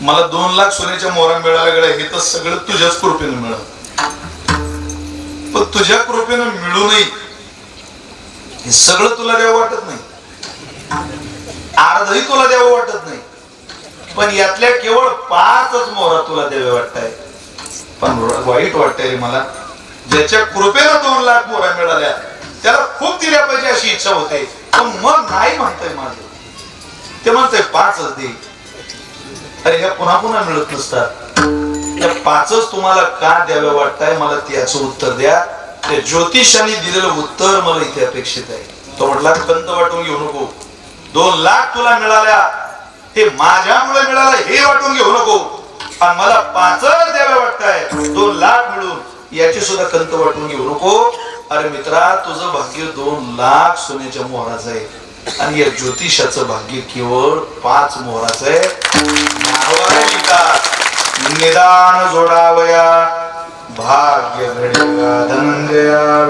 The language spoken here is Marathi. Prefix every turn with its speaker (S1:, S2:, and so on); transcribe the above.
S1: मला 2 लाख सोन्याच्या मोहरा मिळाल्या गड्या, हे तर सगळं तुझ्याच कृपेने मिळालं. पण तुझ्या कृपेने मिळूनही हे सगळं तुला द्यावं वाटत नाही, अर्धही तुला द्यावं वाटत नाही. पण यातल्या केवळ 5च मोहरा तुला द्यावे वाटताय. पण वाईट वाटतंय रे मला, ज्याच्या कृपेनं 2 लाख मोहरा मिळाल्या त्याला खूप दिल्या पाहिजे अशी इच्छा होते. पण मन नाही म्हणतंय माझं, ते म्हणतंय 5च दे. अरे ह्या पुन्हा पुन्हा मिळत नसतात. या 5च तुम्हाला का द्याव्या वाटताय, मला त्याचं उत्तर द्या. त्या ज्योतिषाने दिलेलं उत्तर मला इथे अपेक्षित आहे. तो म्हटला खंत वाटून घेऊ नको, 2 लाख तुला मिळाल्या हे माझ्यामुळे मिळालं हे वाटून घेऊ नको, आणि मला 5च द्याव्या वाटताय 2 लाख मिळून, याची सुद्धा खंत वाटून घेऊ नको. अरे मित्रा, तुझं भाग्य 2 लाख सोन्याच्या मोहराचं आहे आणि या ज्योतिषाचं भाग्य केवळ 5 मोहराचं आहे. निदान जोडावया भाग्य घडला धनंजया.